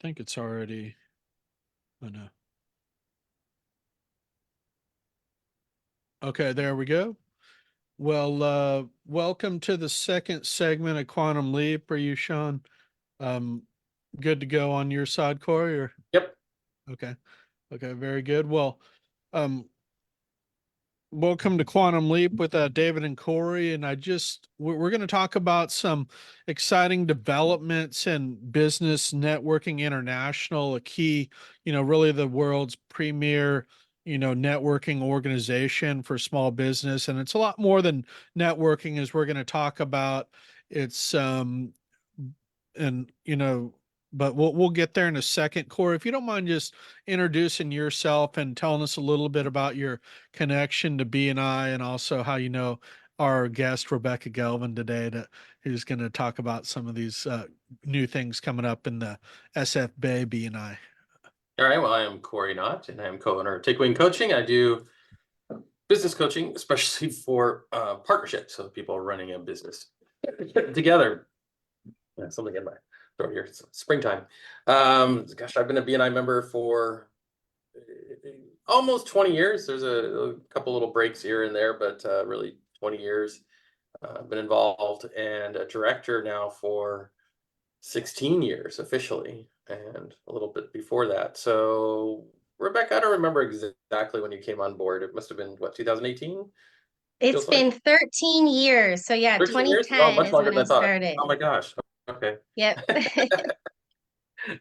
think it's already, oh no. Okay, there we go. Well, welcome to the second segment of Quantum Leap. Are you, Sean? Um, Good to go on your side, Corey, or Yep. okay. Okay, very good. Well, um, welcome to Quantum Leap with David and Corey. And we're going to talk about some exciting developments in business networking international, a key, really the world's premier, networking organization for small business. And it's a lot more than networking, as we're going to talk about. It's, and, but we'll get there in a second. Corey, if you don't mind just introducing yourself and telling us a little bit about your connection to BNI and also how our guest Rebecca Gelvin today, who's going to talk about some of these new things coming up in the SF Bay BNI. All right. Well, I am Cory and I, and I am co-owner of Take Wing Coaching. I do business coaching, especially for partnerships. So people running a business together. Something in my throat here. It's springtime. Gosh, I've been a BNI member for almost 20 years. There's a couple little breaks here and there, but really 20 years. I've been involved and a director now for 16 years officially, and a little bit before that. So, Rebecca, I don't remember exactly when you came on board. It must have been, what, 2018? It's Feels like been 13 years. So yeah, 13 years? Oh, 2010 much is longer when than I I thought. started. Oh my gosh. Okay. Yep.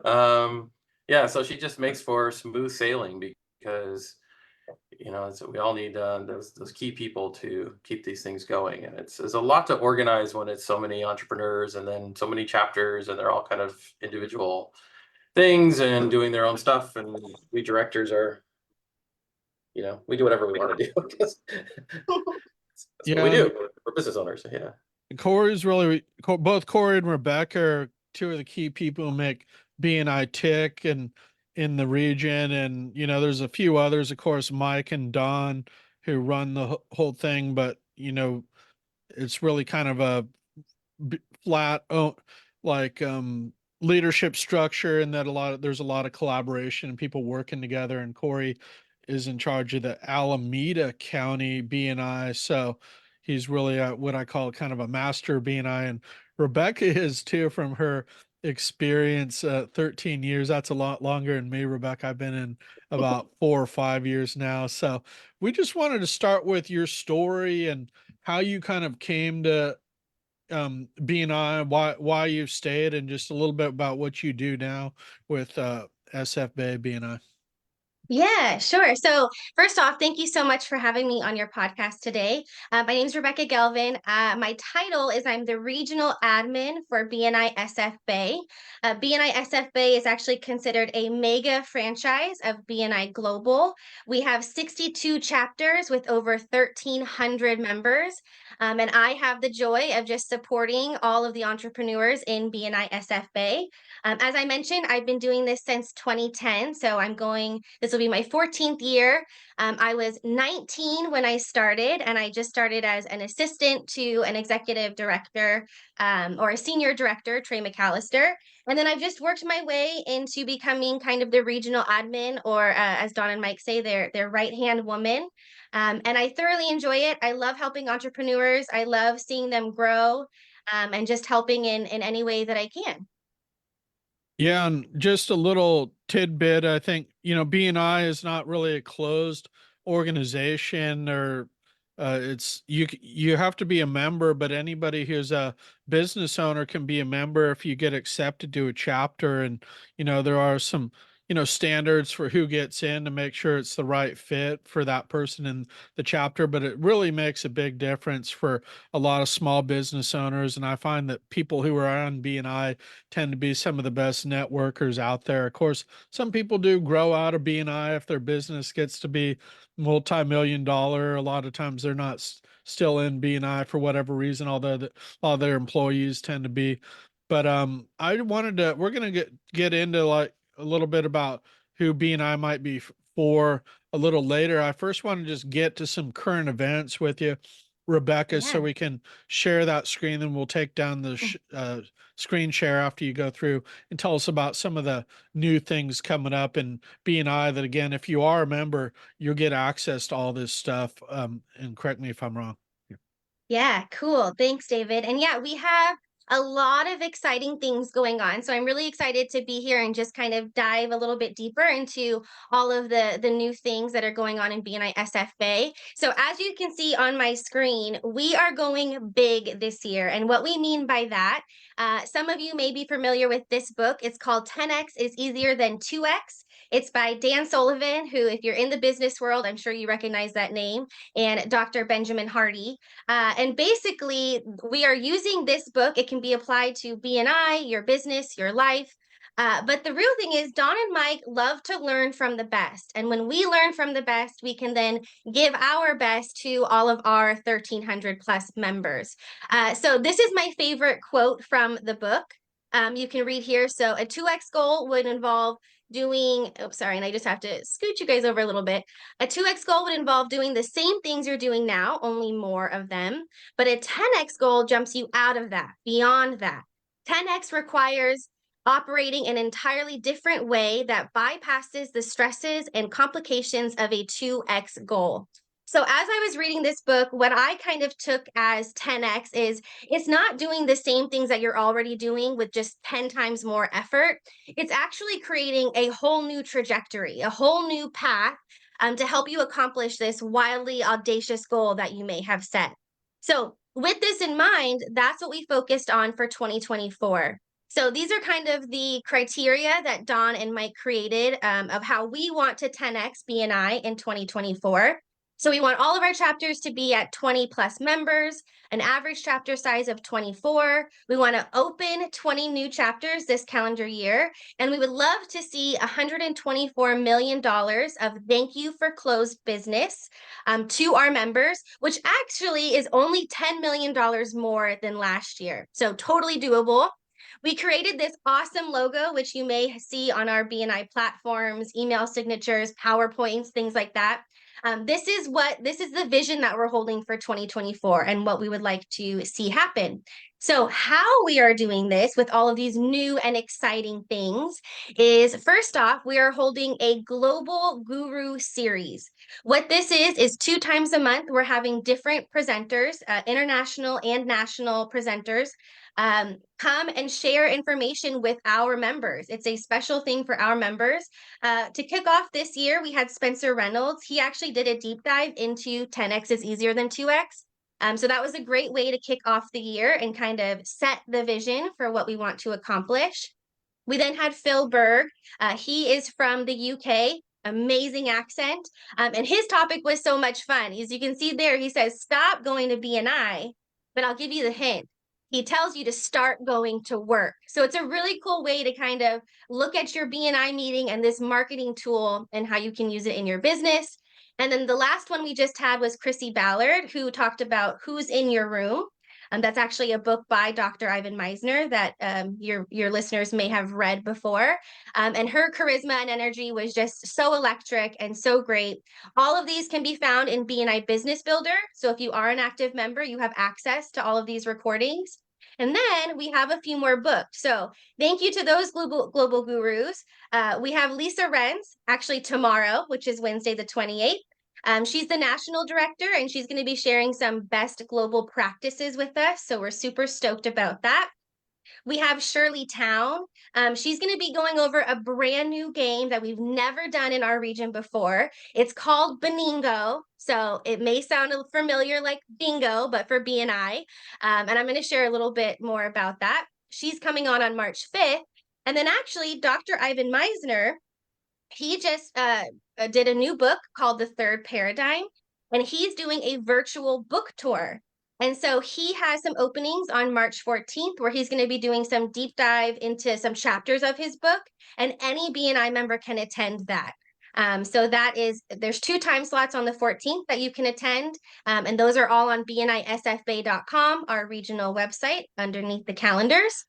Um, yeah, so she just makes for smooth sailing because we all need those key people to keep these things going, and it's a lot to organize when it's so many entrepreneurs and then so many chapters, and they're all kind of individual things and doing their own stuff, and we directors are, we do whatever we want to do because that's what we Yeah, do. We're business owners. Yeah. Both Corey and Rebecca are two of the key people who make BNI tick and in the region. And, there's a few others, of course, Mike and Don, who run the whole thing, but, it's really kind of a flat, like, leadership structure, and that there's a lot of collaboration and people working together. And Corey is in charge of the Alameda County BNI. So he's really what I call kind of a master BNI. And Rebecca is too, from her experience, 13 years. That's a lot longer than me, Rebecca. I've been in about 4 or 5 years now. So we just wanted to start with your story and how you kind of came to BNI, why you've stayed, and just a little bit about what you do now with SF Bay BNI. Yeah, sure. So, first off, thank you so much for having me on your podcast today. My name is Rebecca Gelvin. My title is I'm the regional admin for BNI SF Bay. BNI SF Bay is actually considered a mega franchise of BNI Global. We have 62 chapters with over 1,300 members. And I have the joy of just supporting all of the entrepreneurs in BNI SF Bay. As I mentioned, I've been doing this since 2010. So this will be my 14th year. I was 19 when I started, and I just started as an assistant to an executive director or a senior director, Trey McAllister. And then I've just worked my way into becoming kind of the regional admin, or as Don and Mike say, their right-hand woman. And I thoroughly enjoy it. I love helping entrepreneurs. I love seeing them grow and just helping in any way that I can. Yeah, and just a little tidbit, I think, BNI is not really a closed organization, or you have to be a member, but anybody who's a business owner can be a member if you get accepted to a chapter. And, there are some, standards for who gets in to make sure it's the right fit for that person in the chapter. But it really makes a big difference for a lot of small business owners. And I find that people who are on BNI tend to be some of the best networkers out there. Of course, some people do grow out of BNI if their business gets to be multi-million dollar. A lot of times they're not still in BNI for whatever reason, although all their employees tend to be. But we're gonna get into like a little bit about who BNI might be for a little later. I first want to just get to some current events with you. Rebecca, so Yeah. we can share that screen, and we'll take down the screen share after you go through and tell us about some of the new things coming up in BNI that, again, if you are a member, you'll get access to all this stuff. And correct me if I'm wrong. Yeah, cool. Thanks, David. And yeah, we have a lot of exciting things going on. So I'm really excited to be here and just kind of dive a little bit deeper into all of the new things that are going on in BNI SF Bay. So as you can see on my screen, we are going big this year. And what we mean by that, some of you may be familiar with this book. It's called 10X is Easier Than 2X. It's by Dan Sullivan, who, if you're in the business world, I'm sure you recognize that name, and Dr. Benjamin Hardy. And basically, we are using this book. It can be applied to BNI, your business, your life. But the real thing is, Don and Mike love to learn from the best. And when we learn from the best, we can then give our best to all of our 1,300 plus members. So this is my favorite quote from the book. You can read here. So a 2X goal would involve doing, oh, sorry, and I just have to scoot you guys over a little bit. A 2X goal would involve doing the same things you're doing now, only more of them. But a 10X goal jumps you out of that, beyond that. 10X requires operating an entirely different way that bypasses the stresses and complications of a 2X goal. So as I was reading this book, what I kind of took as 10X is it's not doing the same things that you're already doing with just 10 times more effort. It's actually creating a whole new trajectory, a whole new path to help you accomplish this wildly audacious goal that you may have set. So with this in mind, that's what we focused on for 2024. So these are kind of the criteria that Don and Mike created of how we want to 10X BNI in 2024. So we want all of our chapters to be at 20 plus members, an average chapter size of 24. We want to open 20 new chapters this calendar year. And we would love to see $124 million of thank you for closed business to our members, which actually is only $10 million more than last year. So totally doable. We created this awesome logo, which you may see on our BNI platforms, email signatures, PowerPoints, things like that. This is the vision that we're holding for 2024 and what we would like to see happen. So how we are doing this with all of these new and exciting things is, first off, we are holding a global guru series. What this is 2 times a month, we're having different presenters, international and national presenters, come and share information with our members. It's a special thing for our members. To kick off this year, we had Spencer Reynolds. He actually did a deep dive into 10X is easier than 2X. So that was a great way to kick off the year and kind of set the vision for what we want to accomplish. We then had Phil Berg. He is from the UK, amazing accent. And his topic was so much fun. As you can see there, he says, stop going to BNI, but I'll give you the hint. He tells you to start going to work. So it's a really cool way to kind of look at your BNI meeting and this marketing tool and how you can use it in your business. And then the last one we just had was Chrissy Ballard, who talked about who's in your room. That's actually a book by Dr. Ivan Meisner that your listeners may have read before. And her charisma and energy was just so electric and so great. All of these can be found in BNI Business Builder. So if you are an active member, you have access to all of these recordings. And then we have a few more booked. So thank you to those global gurus. We have Lisa Renz, actually tomorrow, which is Wednesday the 28th. She's the national director, and she's going to be sharing some best global practices with us. So we're super stoked about that. We have Shirley Town. She's going to be going over a brand new game that we've never done in our region before. It's called Biningo. So it may sound familiar like bingo, but for BNI. And I'm going to share a little bit more about that. She's coming on March 5th. And then actually, Dr. Ivan Meisner, he just did a new book called The Third Paradigm, and he's doing a virtual book tour. And so he has some openings on March 14th where he's going to be doing some deep dive into some chapters of his book, and any BNI member can attend that. So there's 2 time slots on the 14th that you can attend, and those are all on bnisfbay.com, our regional website, underneath the calendars.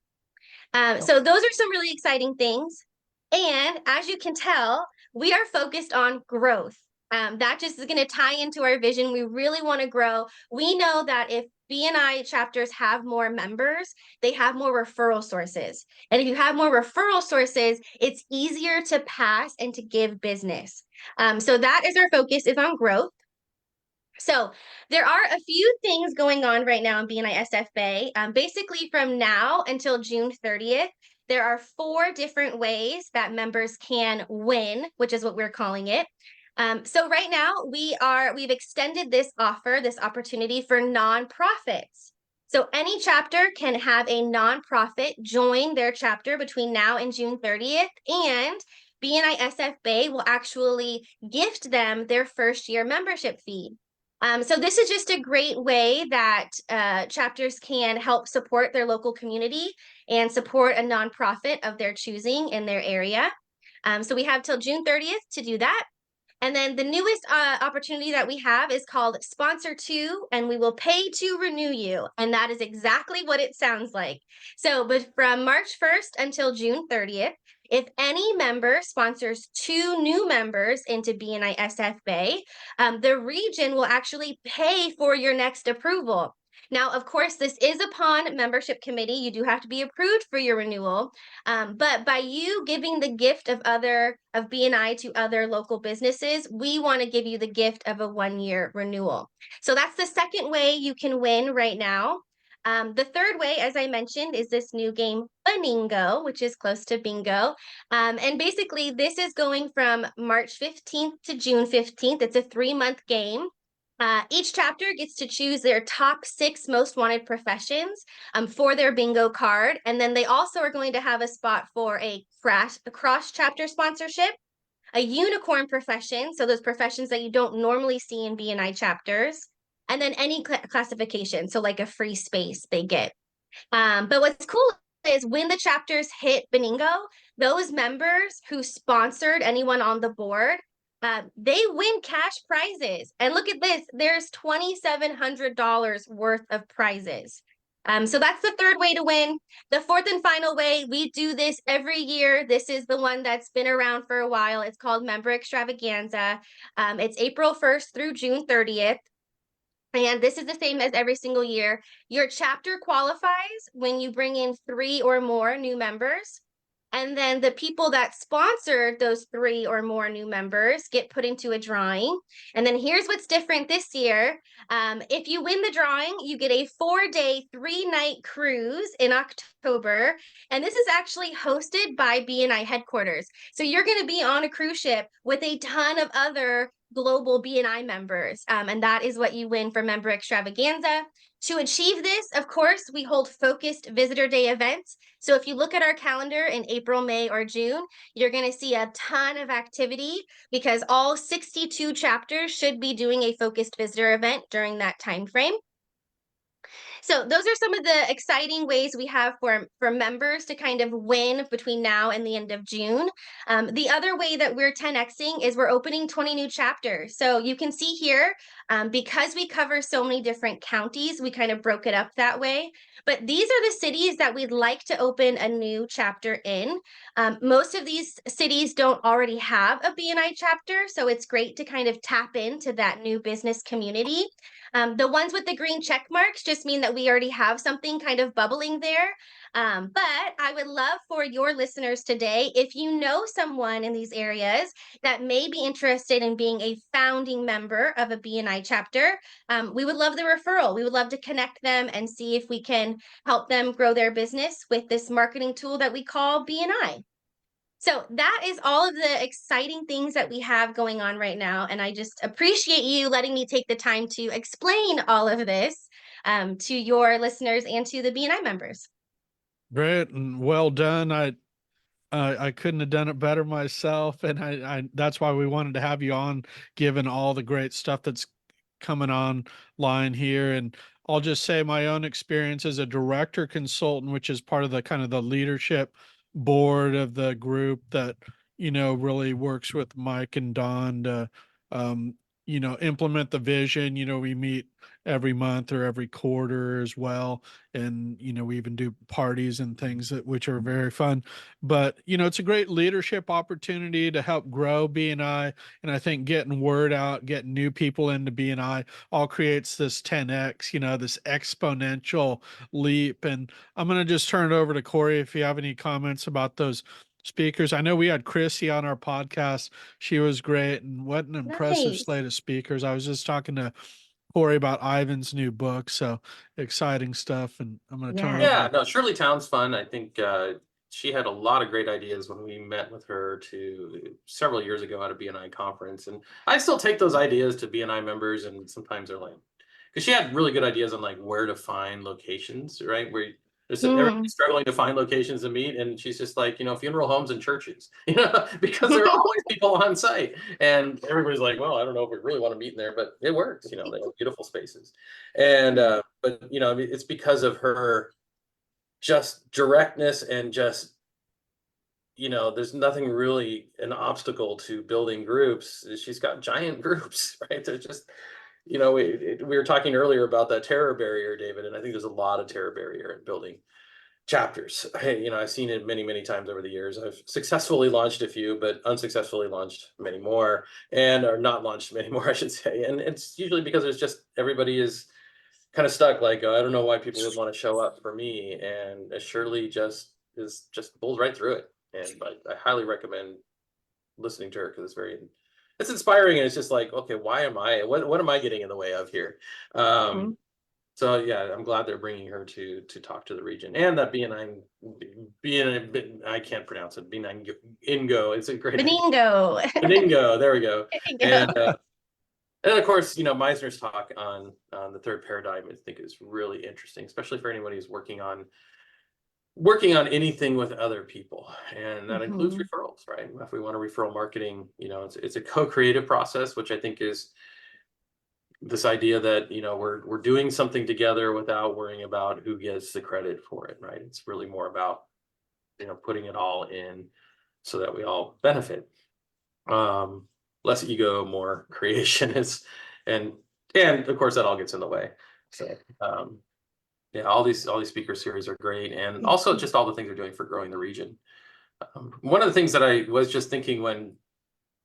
So those are some really exciting things. And as you can tell, we are focused on growth. That just is going to tie into our vision. We really want to grow. We know that if BNI chapters have more members, they have more referral sources. And if you have more referral sources, it's easier to pass and to give business. So that is our focus, is on growth. So there are a few things going on right now in BNI SF Bay. Basically, from now until June 30th, there are 4 different ways that members can win, which is what we're calling it. So right now we've extended this offer, this opportunity for nonprofits. So any chapter can have a nonprofit join their chapter between now and June 30th, and BNI SF Bay will actually gift them their first year membership fee. So this is just a great way that chapters can help support their local community and support a nonprofit of their choosing in their area. So we have till June 30th to do that. And then the newest opportunity that we have is called Sponsor To, and we will pay to renew you. And that is exactly what it sounds like. So, but from March 1st until June 30th, if any member sponsors 2 new members into BNI SF Bay, the region will actually pay for your next approval. Now, of course, this is upon membership committee. You do have to be approved for your renewal. But by you giving the gift of BNI to other local businesses, we want to give you the gift of a 1-year renewal. So that's the second way you can win right now. The third way, as I mentioned, is this new game, Baningo, which is close to bingo. And basically, this is going from March 15th to June 15th. It's a 3-month game. Each chapter gets to choose their top 6 most wanted professions for their bingo card. And then they also are going to have a spot for a cross-chapter sponsorship, a unicorn profession, so those professions that you don't normally see in BNI chapters, and then any classification, so like a free space they get. But what's cool is when the chapters hit Baningo, those members who sponsored anyone on the board, they win cash prizes. And look at this, there's $2,700 worth of prizes. So that's the third way to win. The fourth and final way, we do this every year. This is the one that's been around for a while. It's called Member Extravaganza. It's April 1st through June 30th. And this is the same as every single year. Your chapter qualifies when you bring in 3 or more new members. And then the people that sponsored those 3 or more new members get put into a drawing. And then here's what's different this year. If you win the drawing, you get a 4-day, 3-night cruise in October. And this is actually hosted by BNI headquarters. So you're going to be on a cruise ship with a ton of other global BNI members. And that is what you win for Member Extravaganza. To achieve this, of course, we hold focused visitor day events. So if you look at our calendar in April, May, or June, you're going to see a ton of activity because all 62 chapters should be doing a focused visitor event during that time frame. So those are some of the exciting ways we have for members to kind of win between now and the end of June. The other way that we're 10Xing is we're opening 20 new chapters. So you can see here, because we cover so many different counties, we kind of broke it up that way. But these are the cities that we'd like to open a new chapter in. Most of these cities don't already have a BNI chapter, so it's great to kind of tap into that new business community. The ones with the green check marks just mean that we already have something kind of bubbling there. But I would love for your listeners today, if you know someone in these areas that may be interested in being a founding member of a BNI chapter, we would love the referral. We would love to connect them and see if we can help them grow their business with this marketing tool that we call BNI. So that is all of the exciting things that we have going on right now. And I just appreciate you letting me take the time to explain all of this to your listeners and to the BNI members. Great and well done. I couldn't have done it better myself, and I that's why we wanted to have you on, given all the great stuff that's coming online here. And I'll just say my own experience as a director consultant, which is part of the kind of the leadership board of the group that, really works with Mike and Don to, implement the vision. We meet every month or every quarter as well. And, we even do parties and things which are very fun. But, it's a great leadership opportunity to help grow BNI. And I think getting word out, getting new people into BNI all creates this 10x, this exponential leap. And I'm going to just turn it over to Cory if you have any comments about those speakers. I know we had Chrissy on our podcast. She was great, and what an impressive Nice. slate of speakers. I was just talking to Cory about Ivan's new book, so exciting stuff. And I'm going to turn it over Yeah, to no, Shirley Town's fun. I think she had a lot of great ideas when we met with her several years ago at a BNI conference, and I still take those ideas to BNI members, and sometimes they're like, because she had really good ideas on like where to find locations, right? Where there's everybody's struggling to find locations to meet, and she's just like, funeral homes and churches, because there are always people on site, and everybody's like, well, I don't know if we really want to meet in there, but it works. They have beautiful spaces, and but it's because of her just directness and just there's nothing really an obstacle to building groups. She's got giant groups, right? They're just we were talking earlier about that terror barrier, David, and I think there's a lot of terror barrier in building chapters. I've seen it many times over the years. I've successfully launched a few, but unsuccessfully launched many more, and are not launched many more, I should say. And it's usually because there's just everybody is kind of stuck, like, I don't know why people would want to show up for me. And Shirley just pulls right through it. And I highly recommend listening to her, because it's inspiring, and it's just like, okay, what am I getting in the way of here? So yeah, I'm glad they're bringing her to talk to the region, and that BNI, I can't pronounce it. BNI Ingo. It's a great Beningo. Beningo. There we go. Beningo. And of course, Meisner's talk on the third paradigm, I think, is really interesting, especially for anybody who's working on anything with other people, and that includes referrals, right? If we want to referral marketing, it's a co-creative process, which I think is this idea that we're doing something together without worrying about who gets the credit for it, right? It's really more about putting it all in so that we all benefit. Less ego, more creation is, and of course that all gets in the way. So yeah, all these speaker series are great, and also just all the things they're doing for growing the region. One of the things that I was just thinking when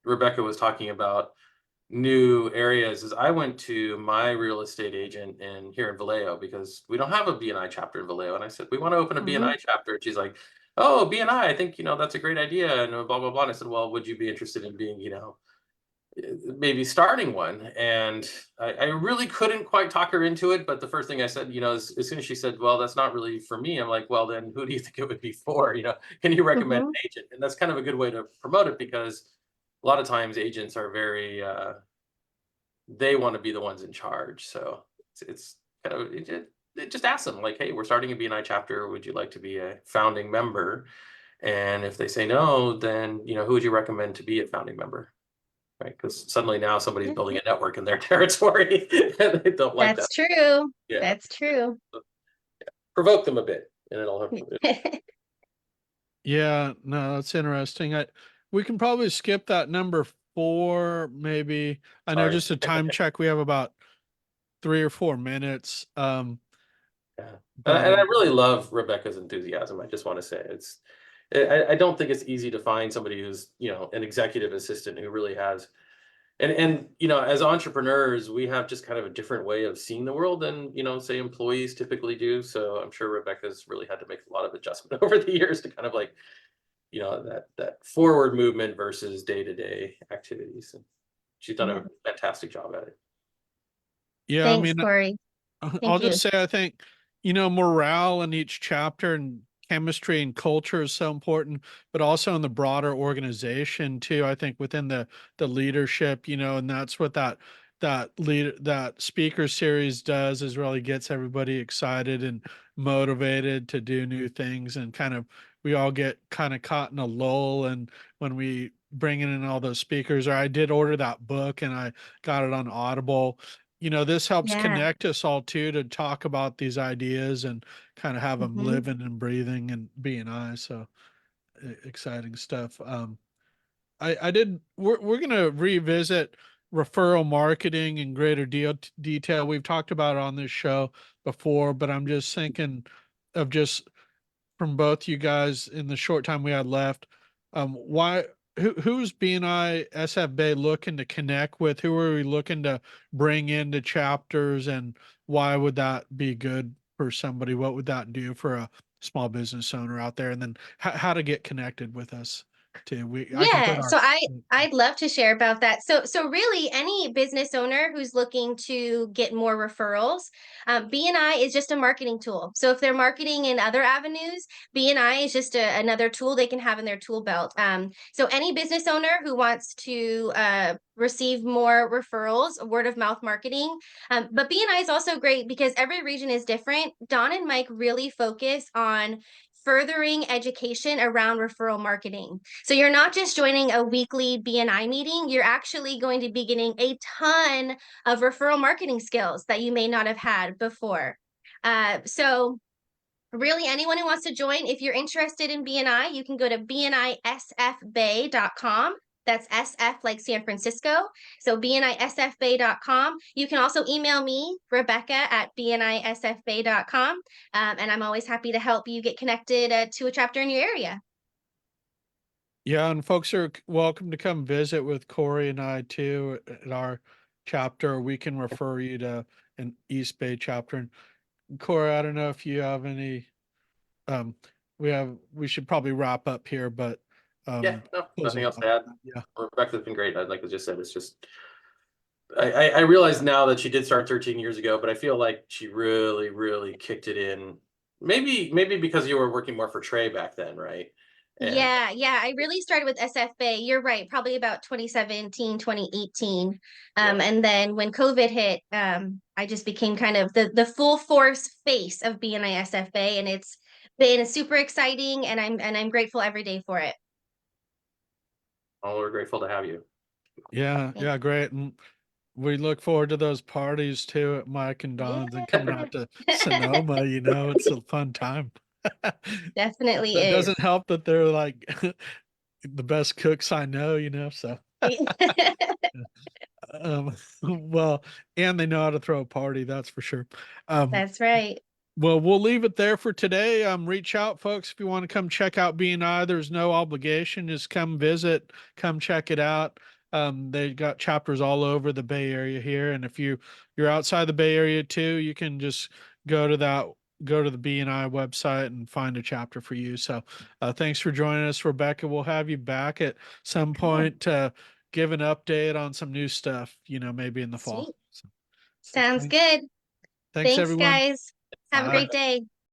Rebecca was talking about new areas is I went to my real estate agent here in Vallejo, because we don't have a BNI chapter in Vallejo, and I said, we want to open a BNI chapter, and she's like, oh, BNI, I think that's a great idea, and blah blah blah. And I said, well, would you be interested in being maybe starting one? And I really couldn't quite talk her into it, but the first thing I said, as soon as she said, well, that's not really for me, I'm like, well, then who do you think it would be for? Can you recommend an agent? And that's kind of a good way to promote it, because a lot of times agents are very they want to be the ones in charge. So it's kind of it just ask them, like, hey, we're starting a BNI chapter, would you like to be a founding member? And if they say no, then who would you recommend to be a founding member? Right, because suddenly now somebody's building a network in their territory, and they don't like That's that. true. Yeah. That's true. So, yeah. Provoke them a bit, and it'll help. Yeah, no, that's interesting. We can probably skip that number 4, maybe. I know, Sorry. just a time check, we have about 3 or 4 minutes. Yeah. And I really love Rebecca's enthusiasm. I just want to say I don't think it's easy to find somebody who's an executive assistant who really has, and as entrepreneurs, we have just kind of a different way of seeing the world than say employees typically do. So I'm sure Rebecca's really had to make a lot of adjustment over the years to kind of like that forward movement versus day-to-day activities, and she's done a fantastic job at it. Yeah, Thanks, Cory. I'll just say, I think, morale in each chapter and chemistry and culture is so important, but also in the broader organization too. I think within the leadership, and that's what that speaker series does, is really gets everybody excited and motivated to do new things, and kind of we all get kind of caught in a lull. And when we bring in all those speakers, or I did order that book and I got it on Audible. This helps connect us all too, to talk about these ideas and kind of have them living and breathing and BNI. So exciting stuff. We're going to revisit referral marketing in greater detail. We've talked about it on this show before, but I'm just thinking of just from both you guys in the short time we had left. Who's BNI SF Bay looking to connect with? Who are we looking to bring into chapters, and why would that be good for somebody? What would that do for a small business owner out there? And then how to get connected with us too. I can put Yeah, our, so I'd love to share about that. So really, any business owner who's looking to get more referrals, BNI is just a marketing tool. So if they're marketing in other avenues, BNI is just another tool they can have in their tool belt. So any business owner who wants to receive more referrals, word of mouth marketing. But BNI is also great because every region is different. Don and Mike really focus on furthering education around referral marketing. So you're not just joining a weekly BNI meeting, you're actually going to be getting a ton of referral marketing skills that you may not have had before. So really, anyone who wants to join, if you're interested in BNI, you can go to bnisfbay.com. That's SF like San Francisco. So bnisfbay.com. You can also email me, Rebecca at bnisfbay.com. And I'm always happy to help you get connected to a chapter in your area. yeah, and folks are welcome to come visit with Cory and I too at our chapter. We can refer you to an East Bay chapter. And Cory, I don't know if you have any, we should probably wrap up here, but Yeah, no, closing nothing else to thoughts. add. Yeah. Rebecca's been great. I'd like to just said, it's just, I realize now that she did start 13 years ago, but I feel like she really, really kicked it in. Maybe because you were working more for Trey back then, right? And Yeah. I really started with SF Bay. You're right, probably about 2017, 2018. Yeah. And then when COVID hit, I just became kind of the full force face of BNI SF Bay, and it's been super exciting, and I'm grateful every day for it. well, we're grateful to have you. Yeah, great. And we look forward to those parties too at Mike and Don's and coming out to Sonoma. It's a fun time. Definitely That is. doesn't help that they're like the best cooks I know, so well, and they know how to throw a party, that's for sure. That's right. Well, we'll leave it there for today. Reach out, folks, if you want to come check out BNI. There's no obligation. Just come visit, come check it out. They got chapters all over the Bay Area here, and if you're outside the Bay Area too, you can just go to the BNI website and find a chapter for you. So, thanks for joining us, Rebecca. We'll have you back at some point to give an update on some new stuff. Maybe in the fall. Sweet. So Sounds thanks, good. thanks Thanks, everyone. guys. Have a Bye. great day.